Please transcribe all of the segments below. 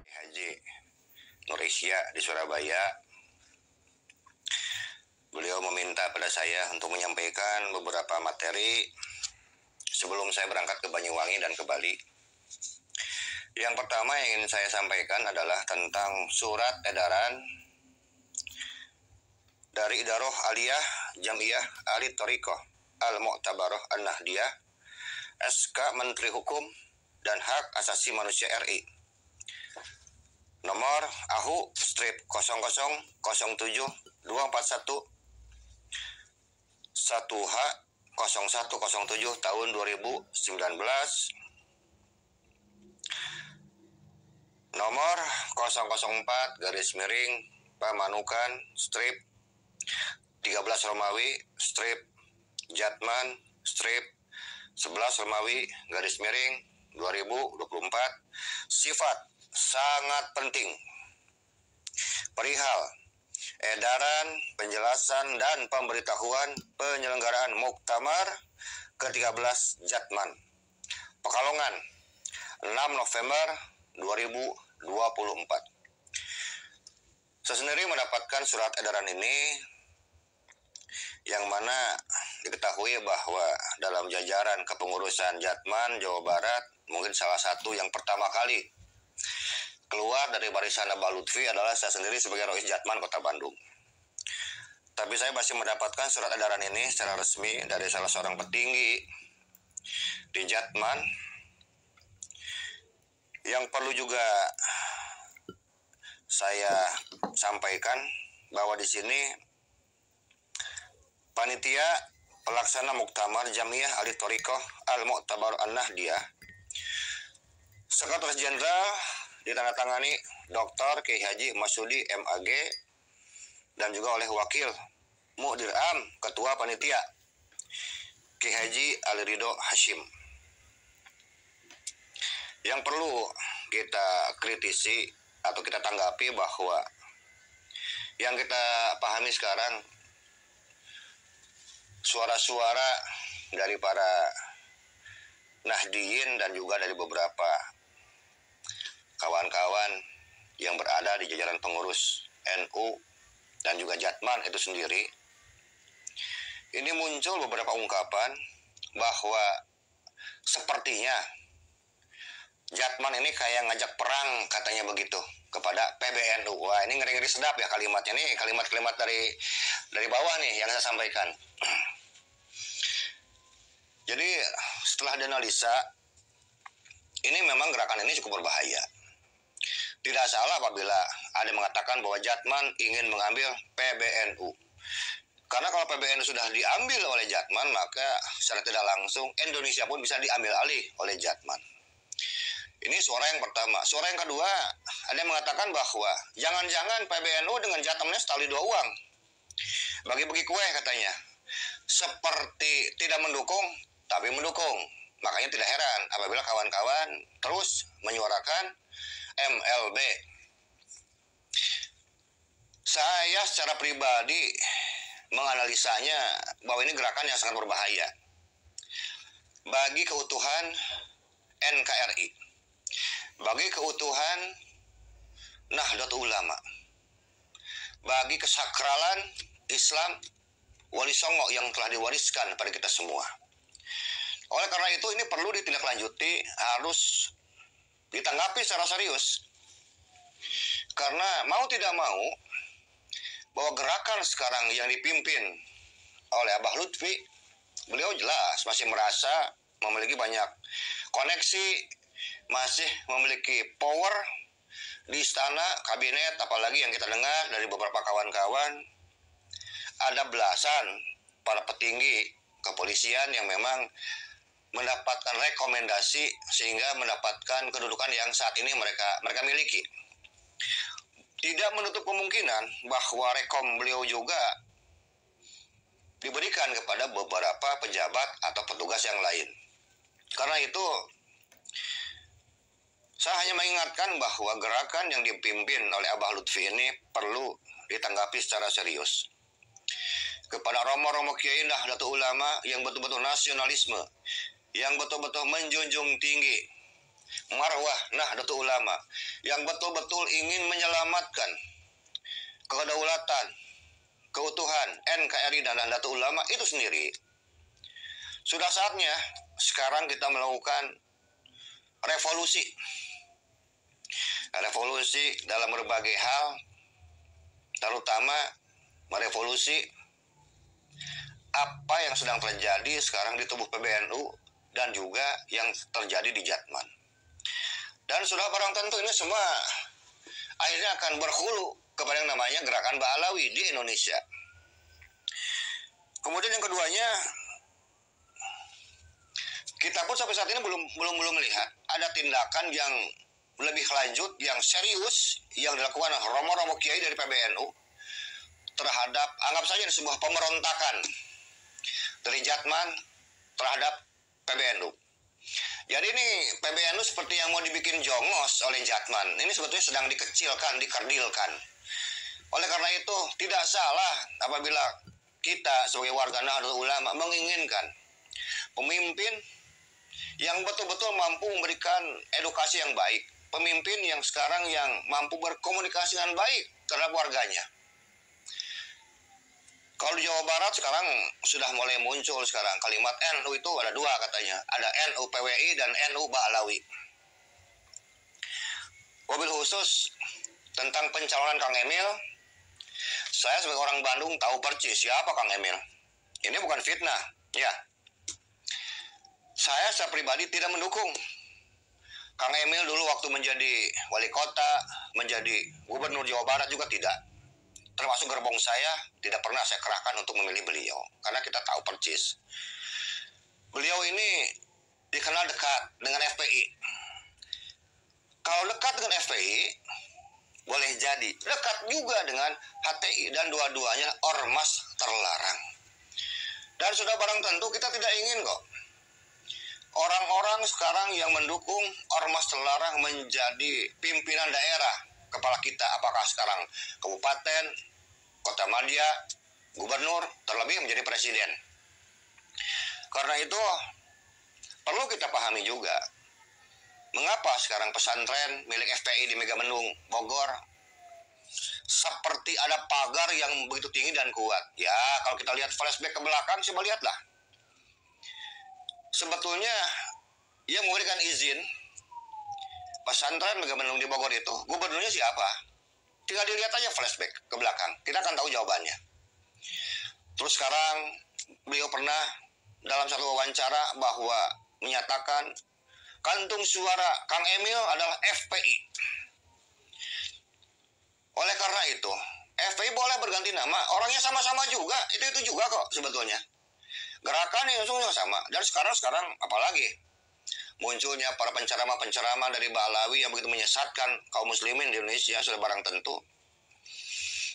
Haji Nurisya di Surabaya. Beliau meminta pada saya untuk menyampaikan beberapa materi sebelum saya berangkat ke Banyuwangi dan ke Bali. Yang pertama yang ingin saya sampaikan adalah tentang surat edaran dari Idaroh Aliyah Jamiyah Ahli Thariqah Al-Mu'tabarah An-Nahdiyah, SK Menteri Hukum dan Hak Asasi Manusia RI, nomor AHU strip 0007 241 1H 0107 tahun 2019, nomor 004 garis miring Pamanukan strip 13 Romawi strip Jatman strip 11 Romawi garis miring 2024, sifat sangat penting perihal edaran, penjelasan, dan pemberitahuan penyelenggaraan Muktamar ke-13 Jatman, Pekalongan, 6 November 2024. Saya sendiri mendapatkan surat edaran ini yang mana diketahui bahwa dalam jajaran kepengurusan Jatman, Jawa Barat, mungkin salah satu yang pertama kali keluar dari barisan Abah Lutfi adalah saya sendiri sebagai Rois Jatman Kota Bandung. Tapi saya masih mendapatkan surat edaran ini secara resmi dari salah seorang petinggi di Jatman. Yang perlu juga saya sampaikan bahwa di sini panitia pelaksana Muktamar Jamiyah Ahli Thariqah Al-Mu'tabarah An-Nahdiyah, Sekretaris Jenderal ditandatangani Dr. Kiai Haji Masudi MAG dan juga oleh Wakil Mudir Am Ketua Panitia Kiai Haji Ali Ridho Hashim. Yang perlu kita kritisi atau kita tanggapi bahwa yang kita pahami sekarang suara-suara dari para Nahdiyin dan juga dari beberapa kawan-kawan yang berada di jajaran pengurus NU dan juga Jatman itu sendiri, ini muncul beberapa ungkapan bahwa sepertinya Jatman ini kayak ngajak perang, katanya begitu, kepada PBNU. Wah, ini ngeri-ngeri sedap ya kalimatnya nih, kalimat-kalimat dari bawah nih yang saya sampaikan. Jadi setelah dianalisa, ini memang gerakan ini cukup berbahaya. Tidak salah apabila ada yang mengatakan bahwa Jatman ingin mengambil PBNU. Karena kalau PBNU sudah diambil oleh Jatman, maka secara tidak langsung Indonesia pun bisa diambil alih oleh Jatman. Ini suara yang pertama. Suara yang kedua, ada yang mengatakan bahwa jangan-jangan PBNU dengan Jatmannya setali dua uang. Bagi-bagi kue katanya. Seperti tidak mendukung, tapi mendukung. Makanya tidak heran apabila kawan-kawan terus menyuarakan MLB. Saya secara pribadi menganalisanya bahwa ini gerakan yang sangat berbahaya bagi keutuhan NKRI, bagi keutuhan Nahdlatul Ulama, bagi kesakralan Islam Wali Songo yang telah diwariskan pada kita semua. Oleh karena itu ini perlu ditindaklanjuti, harus ditanggapi secara serius. Karena mau tidak mau, bahwa gerakan sekarang yang dipimpin oleh Abah Lutfi, beliau jelas masih merasa memiliki banyak koneksi, masih memiliki power di istana, kabinet, apalagi yang kita dengar dari beberapa kawan-kawan, ada belasan para petinggi kepolisian yang memang mendapatkan rekomendasi sehingga mendapatkan kedudukan yang saat ini mereka miliki. Tidak menutup kemungkinan bahwa rekom beliau juga diberikan kepada beberapa pejabat atau petugas yang lain. Karena itu saya hanya mengingatkan bahwa gerakan yang dipimpin oleh Abah Lutfi ini perlu ditanggapi secara serius. Kepada romo-romo kiai Nahdlatul Ulama yang betul-betul nasionalisme, yang betul-betul menjunjung tinggi marwah Nahdlatul Ulama, yang betul-betul ingin menyelamatkan kedaulatan, keutuhan NKRI dan Nahdlatul Ulama itu sendiri. Sudah saatnya sekarang kita melakukan revolusi. Revolusi dalam berbagai hal, terutama merevolusi apa yang sedang terjadi sekarang di tubuh PBNU dan juga yang terjadi di Jatman. Dan sudah barang tentu ini semua akhirnya akan berhulu kepada yang namanya Gerakan Ba'alawi di Indonesia. Kemudian yang keduanya, kita pun sampai saat ini belum melihat ada tindakan yang lebih lanjut, yang serius yang dilakukan romo-romo kiai dari PBNU terhadap, anggap saja sebuah pemberontakan dari Jatman terhadap PBNU. Jadi ini PBNU seperti yang mau dibikin jongos oleh Jatman. Ini sebetulnya sedang dikecilkan, dikerdilkan. Oleh karena itu tidak salah apabila kita sebagai warga Nahdlatul Ulama menginginkan pemimpin yang betul-betul mampu memberikan edukasi yang baik, pemimpin yang sekarang yang mampu berkomunikasi dengan baik terhadap warganya. Kalau di Jawa Barat sekarang sudah mulai muncul sekarang kalimat NU itu ada dua katanya, ada NU PWI dan NU Ba'alawi. Wabil khusus tentang pencalonan Kang Emil, saya sebagai orang Bandung tahu persis siapa Kang Emil. Ini bukan fitnah, ya. Saya secara pribadi tidak mendukung Kang Emil dulu waktu menjadi wali kota, menjadi gubernur Jawa Barat juga tidak. Termasuk gerbong saya tidak pernah saya kerahkan untuk memilih beliau. Karena kita tahu persis. Beliau ini dikenal dekat dengan FPI. Kalau dekat dengan FPI, boleh jadi dekat juga dengan HTI. Dan dua-duanya ormas terlarang. Dan sudah barang tentu kita tidak ingin kok orang-orang sekarang yang mendukung ormas terlarang menjadi pimpinan daerah kepala kita, apakah sekarang kabupaten, kota madya, gubernur, terlebih menjadi presiden. Karena itu perlu kita pahami juga mengapa sekarang pesantren milik FPI di Megamendung, Bogor seperti ada pagar yang begitu tinggi dan kuat. Ya, kalau kita lihat flashback ke belakang, coba lihatlah. Sebetulnya yang memberikan izin pesantren Megamendung di Bogor itu gubernurnya siapa? Tinggal dilihat aja flashback ke belakang, kita akan tahu jawabannya. Terus sekarang beliau pernah dalam satu wawancara bahwa menyatakan kantung suara Kang Emil adalah FPI. Oleh karena itu FPI boleh berganti nama, orangnya sama-sama juga, itu juga kok sebetulnya. Gerakan yang sungguh sama. Dan sekarang apalagi munculnya para penceramah dari Ba'alawi yang begitu menyesatkan kaum muslimin di Indonesia, sudah barang tentu.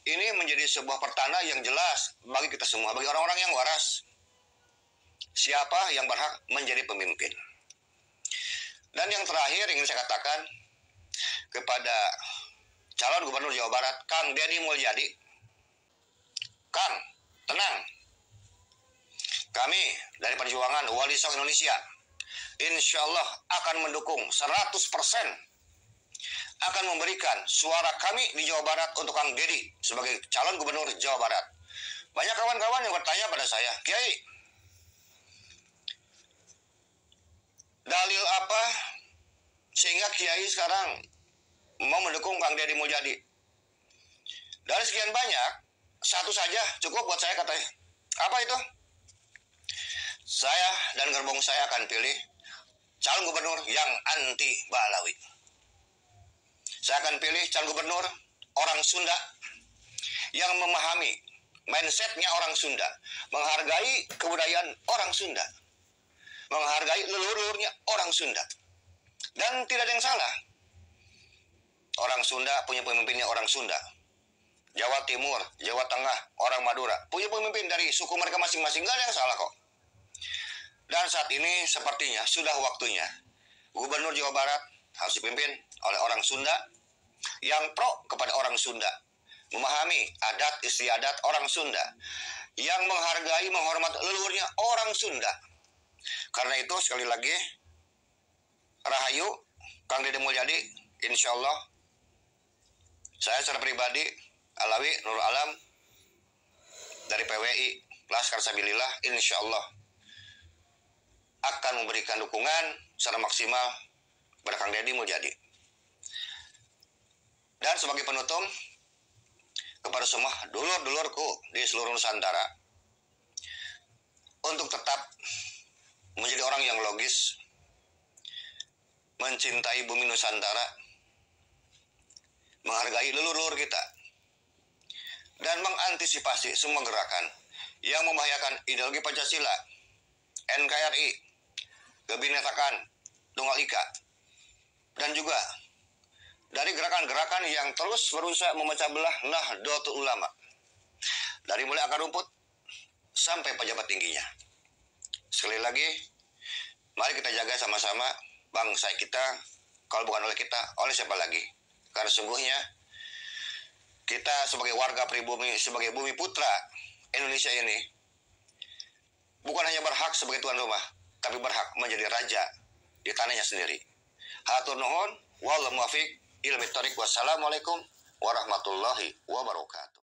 Ini menjadi sebuah pertanda yang jelas bagi kita semua, bagi orang-orang yang waras. Siapa yang berhak menjadi pemimpin. Dan yang terakhir ingin saya katakan kepada calon gubernur Jawa Barat, Kang Deddy Mulyadi. Kang, tenang. Kami dari Perjuangan Wali Songo Indonesia insya Allah akan mendukung 100%, akan memberikan suara kami di Jawa Barat untuk Kang Deddy sebagai calon gubernur Jawa Barat. Banyak kawan-kawan yang bertanya pada saya, Kiai, dalil apa sehingga Kiai sekarang mau mendukung Kang Deddy Mulyadi? Dari sekian banyak, satu saja cukup buat saya katanya. Apa itu? Saya dan gerbong saya akan pilih calon gubernur yang anti Ba'alawi. Saya akan pilih calon gubernur orang Sunda yang memahami mindsetnya orang Sunda, menghargai kebudayaan orang Sunda, menghargai leluhurnya orang Sunda. Dan tidak ada yang salah. Orang Sunda punya pemimpinnya orang Sunda. Jawa Timur, Jawa Tengah, orang Madura punya pemimpin dari suku mereka masing-masing. Gak ada yang salah kok. Dan saat ini sepertinya sudah waktunya Gubernur Jawa Barat harus dipimpin oleh orang Sunda yang pro kepada orang Sunda, memahami adat istiadat orang Sunda, yang menghargai, menghormati leluhurnya orang Sunda. Karena itu sekali lagi, Rahayu, Kang Deddy Mulyadi, insya Allah, saya secara pribadi, Alawi Nurul Alam, dari PWI, Laskar Sabilillah, insya Allah, akan memberikan dukungan secara maksimal kepada Kang Deddy Mulyadi. Dan sebagai penutup, kepada semua dulur-dulurku di seluruh Nusantara, untuk tetap menjadi orang yang logis, mencintai bumi Nusantara, menghargai leluhur kita, dan mengantisipasi semua gerakan yang membahayakan ideologi Pancasila, NKRI, Kebinekaan Tunggal Ika, dan juga dari gerakan-gerakan yang terus berusaha memecah belah Nahdlatul Ulama, dari mulai akar rumput sampai pejabat tingginya. Sekali lagi, mari kita jaga sama-sama bangsa kita, kalau bukan oleh kita, oleh siapa lagi? Karena sungguhnya kita sebagai warga pribumi, sebagai bumi putra Indonesia ini, bukan hanya berhak sebagai tuan rumah, tapi berhak menjadi raja di tanahnya sendiri. Hatur nuhun, wallahu muwaffiq. Wassalamualaikum warahmatullahi wabarakatuh.